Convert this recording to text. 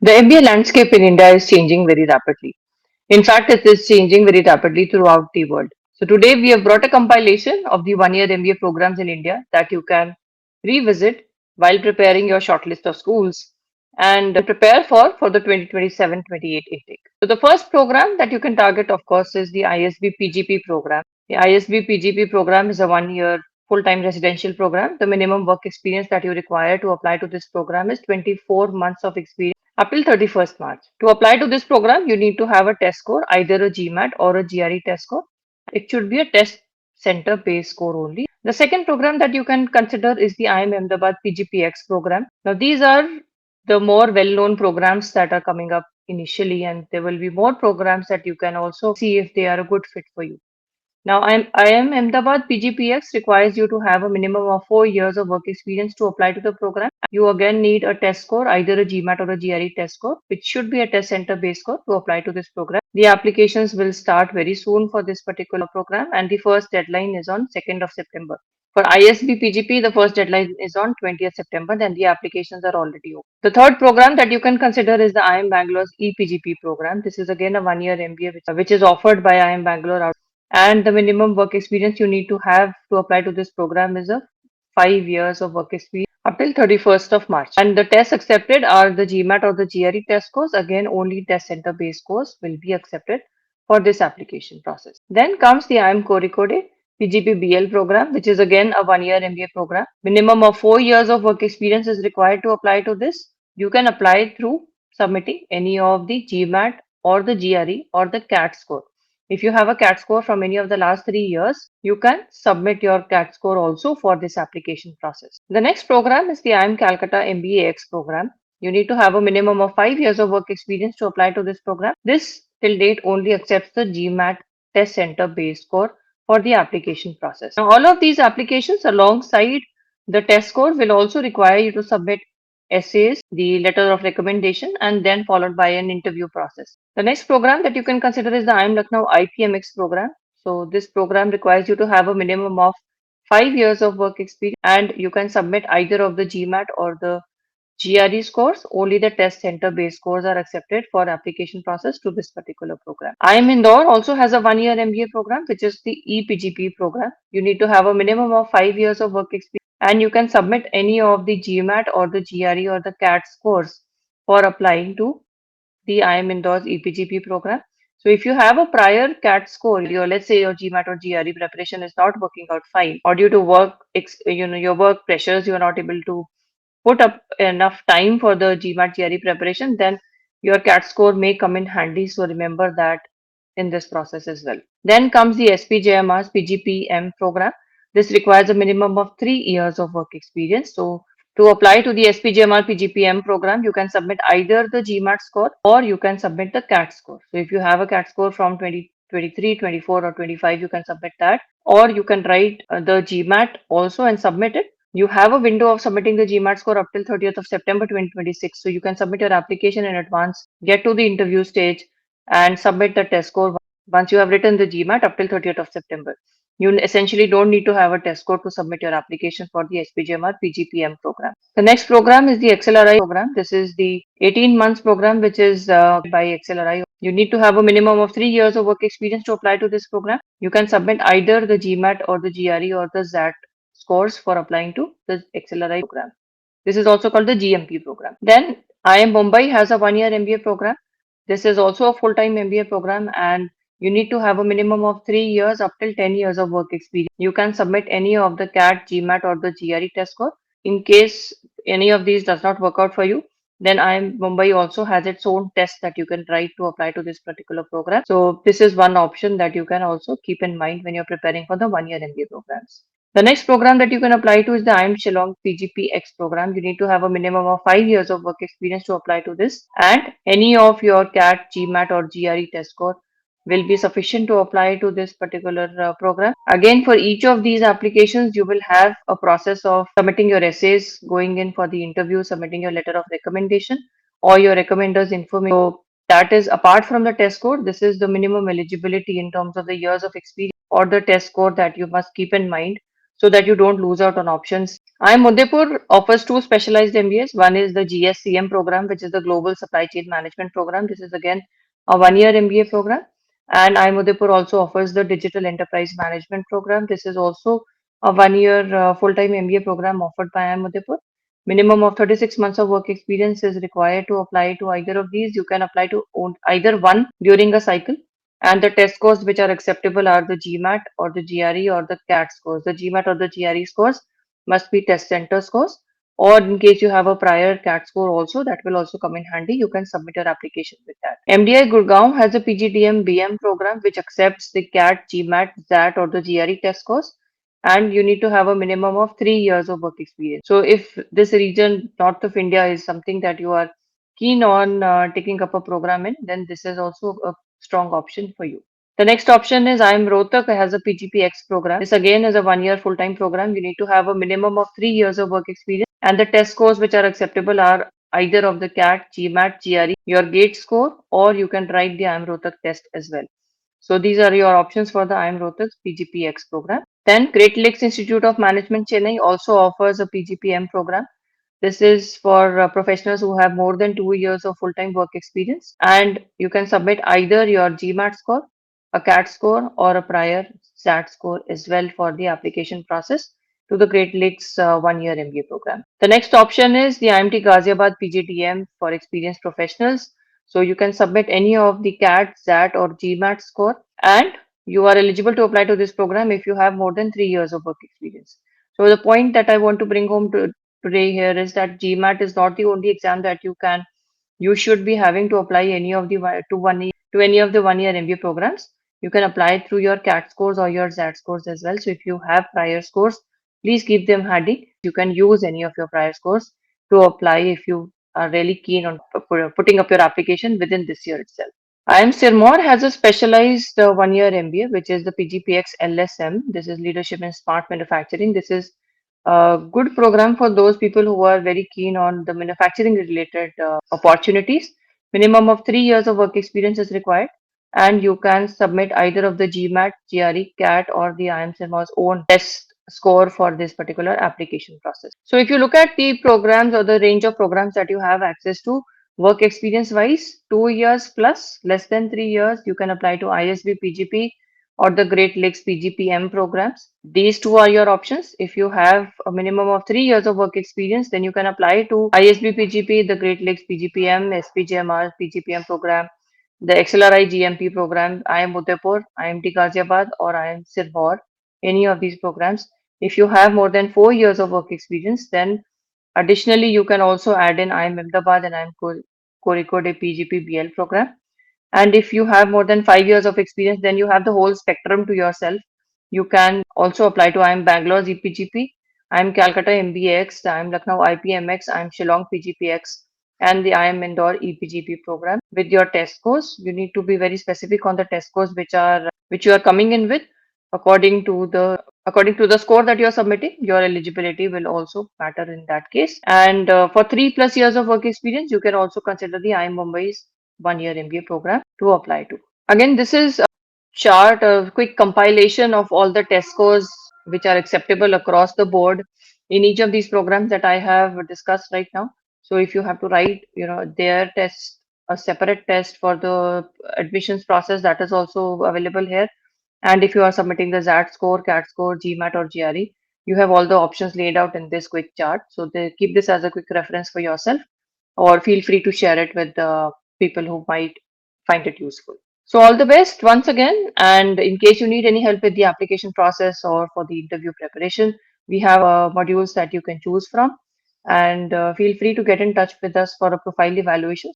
The MBA landscape in India is changing very rapidly. In fact, it is changing very rapidly throughout the world. So today we have brought a compilation of the one-year MBA programs in India that you can revisit while preparing your shortlist of schools and prepare for the 2027-28 intake. So the first program that you can target, of course, is the ISB PGP program. The ISB PGP program is a one-year full-time residential program. The minimum work experience that you require to apply to this program is 24 months of experience up till 31st March. To apply to this program, you need to have a test score, either a GMAT or a GRE test score. It should be a test center based score only. The second program that you can consider is the IIM Ahmedabad PGPX program. Now, these are the more well known programs that are coming up initially, and there will be more programs that you can also see if they are a good fit for you. Now, IIM Ahmedabad PGPX requires you to have a minimum of 4 years of work experience to apply to the program. You again need a test score, either a GMAT or a GRE test score, which should be a test center based score to apply to this program. The applications will start very soon for this particular program, and the first deadline is on 2nd of September. For ISB PGP, the first deadline is on 20th September, then the applications are already open. The third program that you can consider is the IIM Bangalore's EPGP program. This is again a one-year MBA which is offered by IIM Bangalore, and the minimum work experience you need to have to apply to this program is a 5 years of work experience up till 31st of March. And the tests accepted are the GMAT or the GRE test scores. Again, only test center based scores will be accepted for this application process. Then comes the IIM Kozhikode PGP-BL program, which is again a one-year MBA program. Minimum of 4 years of work experience is required to apply to this. You can apply through submitting any of the GMAT or the GRE or the CAT score. If you have a CAT score from any of the last 3 years, you can submit your CAT score also for this application process. The next program is the IIM Calcutta MBAEx program. You need to have a minimum of 5 years of work experience to apply to this program. This till date only accepts the GMAT test center based score for the application process. Now, all of these applications alongside the test score will also require you to submit essays, the letter of recommendation, and then followed by an interview process. The next program that you can consider is the IIM Lucknow IPMX program. So this program requires you to have a minimum of 5 years of work experience, and you can submit either of the GMAT or the GRE scores. Only the test center based scores are accepted for application process to this particular program. IIM Indore also has a one-year MBA program, which is the EPGP program. You need to have a minimum of 5 years of work experience, and you can submit any of the GMAT or the GRE or the CAT scores for applying to the IIM Indore's EPGP program. So if you have a prior CAT score, your let's say your GMAT or GRE preparation is not working out fine, or due to your work pressures, you are not able to put up enough time for the GMAT GRE preparation, then your CAT score may come in handy. So remember that in this process as well. Then comes the SPJIMR's PGPM program. This requires a minimum of 3 years of work experience. So to apply to the SPJIMR PGPM program, you can submit either the GMAT score or you can submit the CAT score. So if you have a CAT score from 2023, 24 or 25, you can submit that, or you can write the GMAT also and submit it. You have a window of submitting the GMAT score up till 30th of September 2026. So you can submit your application in advance, get to the interview stage, and submit the test score once you have written the GMAT up till 30th of September. You essentially don't need to have a test score to submit your application for the SPJMR PGPM program. The next program is the XLRI program. This is the 18 months program, which is by XLRI. You need to have a minimum of 3 years of work experience to apply to this program. You can submit either the GMAT or the GRE or the ZAT scores for applying to the XLRI program. This is also called the GMP program. Then IIM Mumbai has a one-year MBA program. This is also a full-time MBA program, and you need to have a minimum of 3 years up till 10 years of work experience. You can submit any of the CAT, GMAT, or the GRE test score. In case any of these does not work out for you, then IIM Mumbai also has its own test that you can try to apply to this particular program. So this is one option that you can also keep in mind when you're preparing for the one-year MBA programs. The next program that you can apply to is the IIM Shillong PGPX program. You need to have a minimum of 5 years of work experience to apply to this, and any of your CAT, GMAT, or GRE test score will be sufficient to apply to this particular program. Again, for each of these applications, you will have a process of submitting your essays, going in for the interview, submitting your letter of recommendation, or your recommender's information. So that is apart from the test score. This is the minimum eligibility in terms of the years of experience or the test score that you must keep in mind so that you don't lose out on options IIM Udaipur offers two specialized MBAs. One is the GSCM program, which is the Global Supply Chain Management program. This is again a 1-year MBA program. And IIM Udaipur also offers the Digital Enterprise Management program. This is also a 1-year full-time MBA program offered by IIM Udaipur. Minimum of 36 months of work experience is required to apply to either of these. You can apply to either one during a cycle. And the test scores which are acceptable are the GMAT or the GRE or the CAT scores. The GMAT or the GRE scores must be test center scores, or in case you have a prior CAT score also, that will also come in handy. You can submit your application with that. MDI Gurgaon has a PGDM BM program which accepts the CAT, GMAT, ZAT or the GRE test scores, and you need to have a minimum of 3 years of work experience. So if this region, north of India, is something that you are keen on taking up a program in, then this is also a strong option for you. The next option is IIM Rohtak has a PGPX program. This again is a 1-year full-time program. You need to have a minimum of 3 years of work experience, and the test scores which are acceptable are either of the CAT, GMAT, GRE, your GATE score, or you can write the IIM Rohtak test as well. So these are your options for the IIM Rohtak PGPX program. Then Great Lakes Institute of Management Chennai also offers a PGPM program. This is for professionals who have more than 2 years of full-time work experience, and you can submit either your GMAT score, a CAT score, or a prior SAT score as well for the application process to the Great Lakes 1-year MBA program. The next option is the IMT Ghaziabad PGTM for experienced professionals. So you can submit any of the CAT, SAT, or GMAT score, and you are eligible to apply to this program if you have more than 3 years of work experience. So the point that I want to bring home today here is that GMAT is not the only exam that you should be having to apply any of the to any of the 1-year MBA programs. You can apply through your CAT scores or your ZAT scores as well. So if you have prior scores, please keep them handy. You can use any of your prior scores to apply if you are really keen on putting up your application within this year itself. IIM Sirmaur has a specialized 1-year MBA, which is the PGPX LSM. This is Leadership in Smart Manufacturing. This is a good program for those people who are very keen on the manufacturing related opportunities. Minimum of 3 years of work experience is required, and you can submit either of the GMAT, GRE, CAT, or the IIM Sirmaur's own test score for this particular application process. So if you look at the programs or the range of programs that you have access to, work experience wise, 2 years plus, less than 3 years, you can apply to ISB PGP or the Great Lakes PGPM programs. These two are your options. If you have a minimum of 3 years of work experience, then you can apply to ISB PGP, the Great Lakes PGPM, SPJIMR PGPM program, the XLRI GMP program, IIM Udaipur, IMT Ghaziabad, or IIM Sirmaur, any of these programs. If you have more than 4 years of work experience, then additionally, you can also add in IIM Ahmedabad and IIM Kozhikode PGP-BL program. And if you have more than 5 years of experience, then you have the whole spectrum to yourself. You can also apply to IIM Bangalore EPGP, IIM Calcutta MBAEx, IIM Lucknow IPMX, IIM Shillong PGPX, and the IIM Indore EPGP program. With your test scores, you need to be very specific on the test scores which you are coming in with. According to the score that you are submitting, your eligibility will also matter in that case. And for 3+ years of work experience, you can also consider the IIM Mumbai's 1-year MBA program to apply to. Again, this is a chart, a quick compilation of all the test scores which are acceptable across the board in each of these programs that I have discussed right now. So if you have to write, their test, a separate test for the admissions process, that is also available here. And if you are submitting the ZAT score, CAT score, GMAT or GRE, you have all the options laid out in this quick chart. So they keep this as a quick reference for yourself, or feel free to share it with the people who might find it useful. So all the best once again. And in case you need any help with the application process or for the interview preparation, we have modules that you can choose from. And feel free to get in touch with us for a profile evaluation.